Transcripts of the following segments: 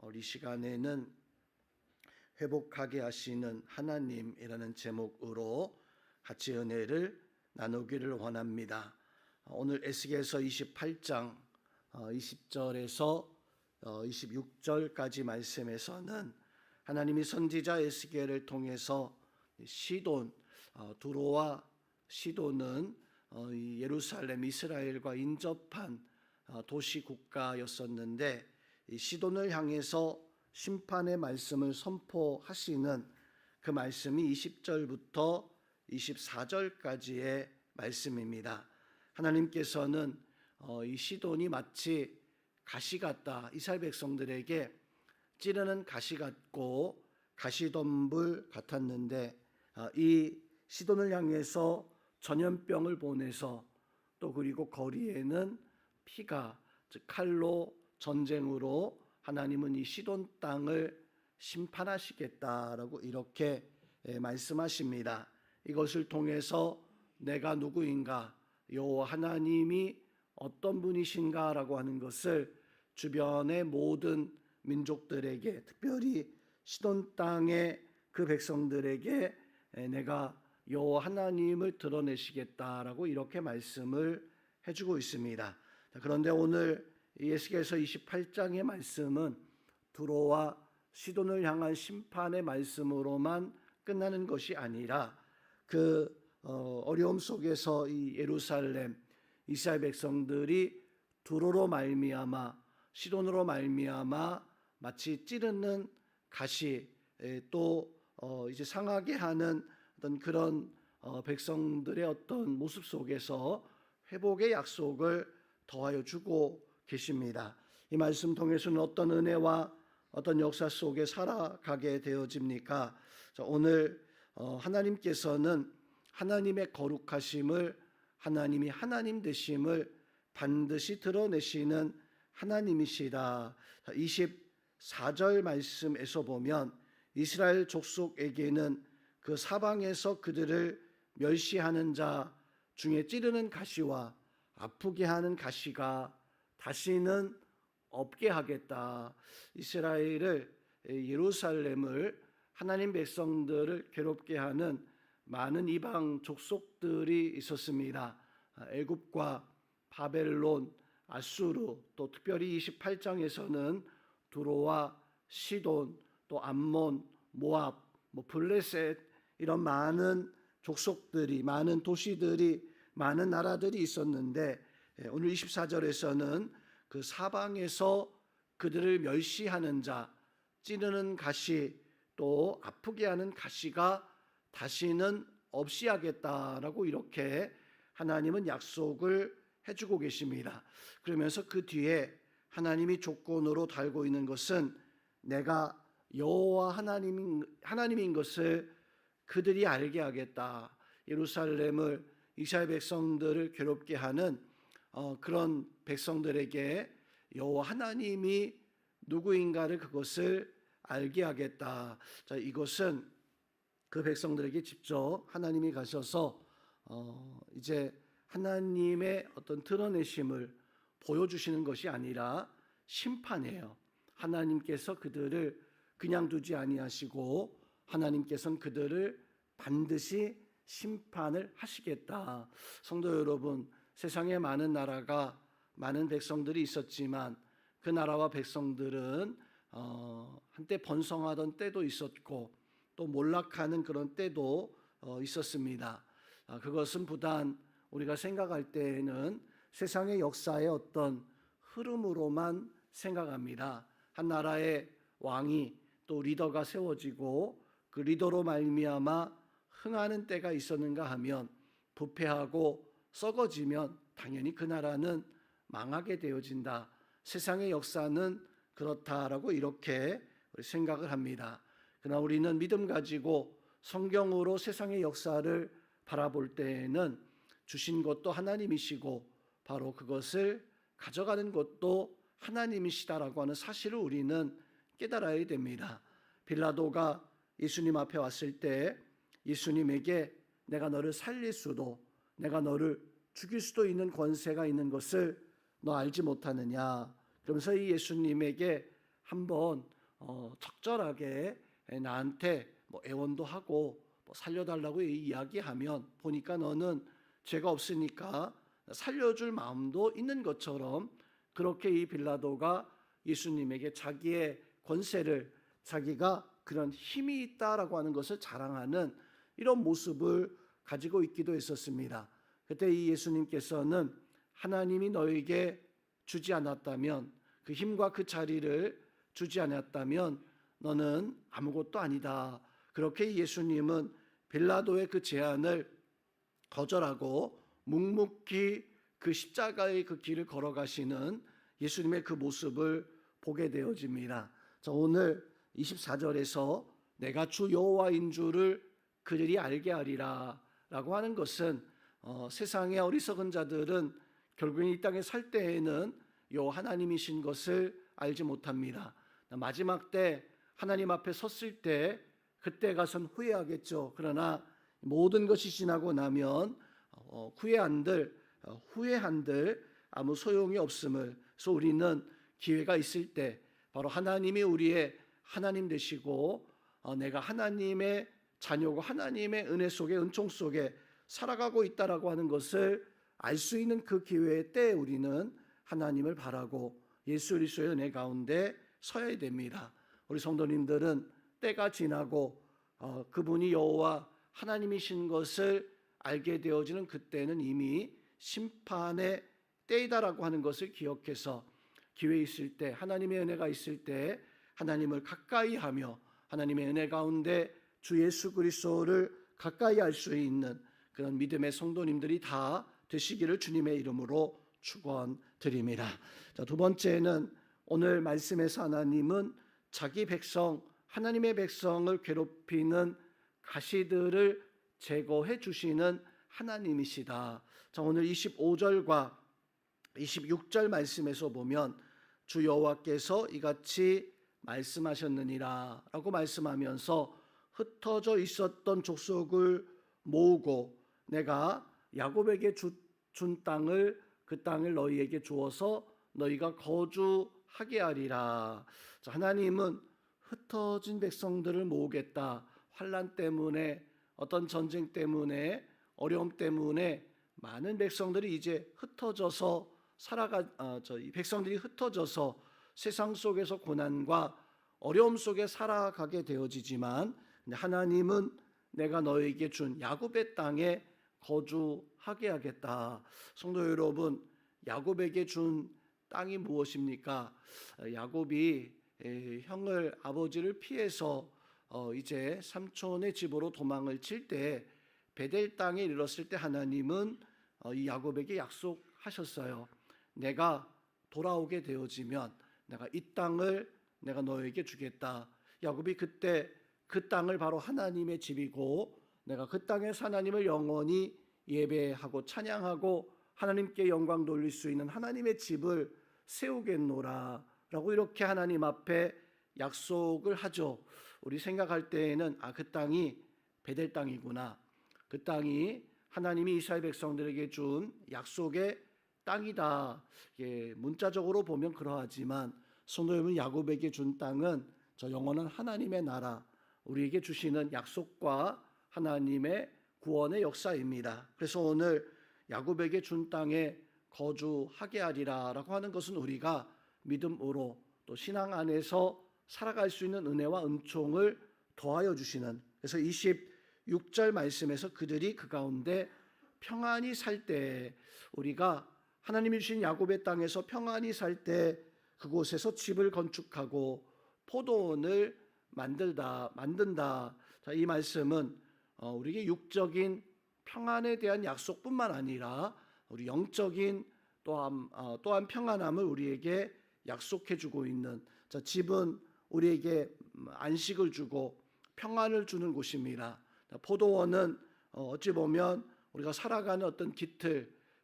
우리 시간에는 회복하게 하시는 하나님이라는 제목으로 같이 은혜를 나누기를 원합니다. 오늘 에스겔서 28장 20절에서 26절까지 말씀에서는 하나님이 선지자 에스겔을 통해서 시돈, 두로와 시돈은 예루살렘 이스라엘과 인접한 도시 국가였었는데, 이 시돈을 향해서 심판의 말씀을 선포하시는 그 말씀이 20절부터 24절까지의 말씀입니다. 하나님께서는 이 시돈이 마치 가시 같다, 이스라엘 백성들에게 찌르는 가시 같고 가시덤불 같았는데, 이 시돈을 향해서 전염병을 보내서 또 그리고 거리에는 피가, 즉 칼로 전쟁으로 하나님은 이 시돈 땅을 심판하시겠다라고 이렇게 말씀하십니다. 이것을 통해서 내가 누구인가, 여호와 하나님이 어떤 분이신가라고 하는 것을 주변의 모든 민족들에게, 특별히 시돈 땅의 그 백성들에게 내가 여호와 하나님을 드러내시겠다라고 이렇게 말씀을 해주고 있습니다. 그런데 오늘 에스겔서 28장의 말씀은 두로와 시돈을 향한 심판의 말씀으로만 끝나는 것이 아니라 그 어려움 속에서 이 예루살렘 이스라엘 백성들이 두로로 말미암아 시돈으로 말미암아 마치 찌르는 가시, 또 이제 상하게 하는 어떤 그런 백성들의 어떤 모습 속에서 회복의 약속을 더하여 주고 계십니다. 이 말씀 통해서는 어떤 은혜와 어떤 역사 속에 살아가게 되어집니까? 오늘 하나님께서는 하나님의 거룩하심을, 하나님이 하나님 되심을 반드시 드러내시는 하나님이시다. 24절 말씀에서 보면 이스라엘 족속에게는 그 사방에서 그들을 멸시하는 자 중에 찌르는 가시와 아프게 하는 가시가 다시는 없게 하겠다. 이스라엘을, 예루살렘을, 하나님 백성들을 괴롭게 하는 많은 이방 족속들이 있었습니다. 애굽과 바벨론, 아수르, 또 특별히 28장에서는 두로와 시돈, 또 암몬, 모압, 블레셋, 이런 많은 족속들이, 많은 도시들이, 많은 나라들이 있었는데, 오늘 24절에서는 그 사방에서 그들을 멸시하는 자, 찌르는 가시, 또 아프게 하는 가시가 다시는 없이 하겠다라고 이렇게 하나님은 약속을 해주고 계십니다. 그러면서 그 뒤에 하나님이 조건으로 달고 있는 것은 내가 여호와 하나님인 것을 그들이 알게 하겠다. 예루살렘을, 이스라엘 백성들을 괴롭게 하는 그런 백성들에게 여호와 하나님이 누구인가를 그것을 알게 하겠다. 자, 이것은 그 백성들에게 직접 하나님이 가셔서 이제 하나님의 어떤 드러내심을 보여주시는 것이 아니라 심판이에요. 하나님께서 그들을 그냥 두지 아니하시고 하나님께서는 그들을 반드시 심판을 하시겠다. 성도 여러분, 세상에 많은 나라가, 많은 백성들이 있었지만 그 나라와 백성들은 한때 번성하던 때도 있었고 또 몰락하는 그런 때도 있었습니다. 그것은 부단 우리가 생각할 때에는 세상의 역사의 어떤 흐름으로만 생각합니다. 한 나라의 왕이, 또 리더가 세워지고 그 리더로 말미암아 흥하는 때가 있었는가 하면, 부패하고 썩어지면 당연히 그 나라는 망하게 되어진다. 세상의 역사는 그렇다라고 이렇게 생각을 합니다. 그러나 우리는 믿음 가지고 성경으로 세상의 역사를 바라볼 때에는 주신 것도 하나님이시고 바로 그것을 가져가는 것도 하나님이시다라고 하는 사실을 우리는 깨달아야 됩니다. 빌라도가 예수님 앞에 왔을 때 예수님에게 내가 너를 살릴 수도, 내가 너를 죽일 수도 있는 권세가 있는 것을 너 알지 못하느냐. 그러면서 이 예수님에게 한번 적절하게 나한테 뭐 애원도 하고 뭐 살려달라고 이야기하면 보니까 너는 죄가 없으니까 살려줄 마음도 있는 것처럼 그렇게 이 빌라도가 예수님에게 자기의 권세를 자기가 그런 힘이 있다라고 하는 것을 자랑하는 이런 모습을 가지고 있기도 했었습니다. 그때 이 예수님께서는 하나님이 너에게 주지 않았다면 그 힘과 그 자리를 주지 않았다면 너는 아무것도 아니다. 그렇게 예수님은 빌라도의 그 제안을 거절하고 묵묵히 그 십자가의 그 길을 걸어가시는 예수님의 그 모습을 보게 되어집니다. 자, 오늘 24절에서 내가 주 여호와인 줄을 그들이 알게 하리라 라고 하는 것은 세상의 어리석은 자들은 결국엔 이 땅에 살 때에는 요 하나님이신 것을 알지 못합니다. 마지막 때 하나님 앞에 섰을 때 그때 가선 후회하겠죠. 그러나 모든 것이 지나고 나면 후회한들 아무 소용이 없음을. 그래서 우리는 기회가 있을 때 바로 하나님이 우리의 하나님 되시고 내가 하나님의 자녀고 하나님의 은혜 속에 은총 속에 살아가고 있다라고 하는 것을 알 수 있는 그 기회의 때에 우리는 하나님을 바라고 예수 그리스도의 은혜 가운데 서야 됩니다. 우리 성도님들은 때가 지나고 그분이 여호와 하나님이신 것을 알게 되어지는 그때는 이미 심판의 때이다라고 하는 것을 기억해서 기회 있을 때 하나님의 은혜가 있을 때 하나님을 가까이 하며 하나님의 은혜 가운데 주 예수 그리스도를 가까이 할 수 있는 그런 믿음의 성도님들이 다 되시기를 주님의 이름으로 축원드립니다. 자, 두 번째는 오늘 말씀에서 하나님은 자기 백성 하나님의 백성을 괴롭히는 가시들을 제거해 주시는 하나님이시다. 자, 오늘 25절과 26절 말씀에서 보면 주 여호와께서 이같이 말씀하셨느니라 라고 말씀하면서 흩어져 있었던 족속을 모으고 내가 야곱에게 준 땅을 그 땅을 너희에게 주어서 너희가 거주하게 하리라. 자, 하나님은 흩어진 백성들을 모으겠다. 환난 때문에 어떤 전쟁 때문에 어려움 때문에 많은 백성들이 이제 흩어져서 백성들이 흩어져서 세상 속에서 고난과 어려움 속에 살아가게 되어지지만 하나님은 내가 너에게 준 야곱의 땅에 거주하게 하겠다. 성도 여러분, 야곱에게 준 땅이 무엇입니까? 야곱이 형을 아버지를 피해서 이제 삼촌의 집으로 도망을 칠 때 베델 땅에 이르렀을 때 하나님은 이 야곱에게 약속하셨어요. 내가 돌아오게 되어지면 내가 이 땅을 내가 너에게 주겠다. 야곱이 그때 그 땅을 바로 하나님의 집이고 내가 그 땅에서 하나님을 영원히 예배하고 찬양하고 하나님께 영광 돌릴 수 있는 하나님의 집을 세우겠노라 라고 이렇게 하나님 앞에 약속을 하죠. 우리 생각할 때에는 그 땅이 베델 땅이구나. 그 땅이 하나님이 이스라엘 백성들에게 준 약속의 땅이다. 문자적으로 보면 그러하지만 성도 여러분, 야곱에게 준 땅은 저 영원한 하나님의 나라, 우리에게 주시는 약속과 하나님의 구원의 역사입니다. 그래서 오늘 야곱에게 준 땅에 거주하게 하리라 라고 하는 것은 우리가 믿음으로 또 신앙 안에서 살아갈 수 있는 은혜와 은총을 더하여 주시는, 그래서 26절 말씀에서 그들이 그 가운데 평안히 살 때, 우리가 하나님이 주신 야곱의 땅에서 평안히 살 때 그곳에서 집을 건축하고 포도원을 만든다. 자, 이 말씀은 우리에게 육적인 평안에 대한 약속뿐만 아니라 우리 영적인 또한 평안함을 우리에게 약속해 주고 있는, 자, 집은 우리에게 안식을 주고 평안을 주는 곳입니다. 포도원은 어찌 보면 우리가 살아가는 어떤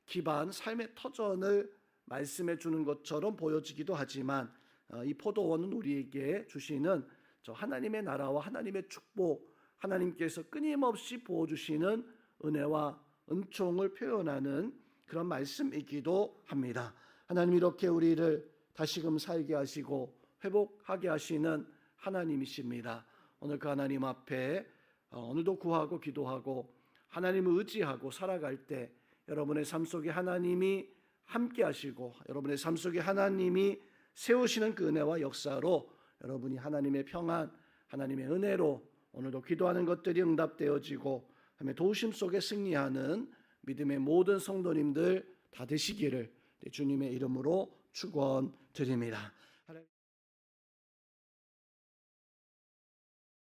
기반, 삶의 터전을 말씀해 주는 것처럼 보여지기도 하지만 이 포도원은 우리에게 주시는 저 하나님의 나라와 하나님의 축복, 하나님께서 끊임없이 부어주시는 은혜와 은총을 표현하는 그런 말씀이기도 합니다. 하나님 이렇게 우리를 다시금 살게 하시고 회복하게 하시는 하나님이십니다. 오늘 그 하나님 앞에 오늘도 구하고 기도하고 하나님을 의지하고 살아갈 때 여러분의 삶 속에 하나님이 함께 하시고 여러분의 삶 속에 하나님이 세우시는 그 은혜와 역사로 여러분이 하나님의 평안, 하나님의 은혜로 오늘도 기도하는 것들이 응답되어지고 하나님의 도우심 속에 승리하는 믿음의 모든 성도님들 다 되시기를 주님의 이름으로 축원드립니다.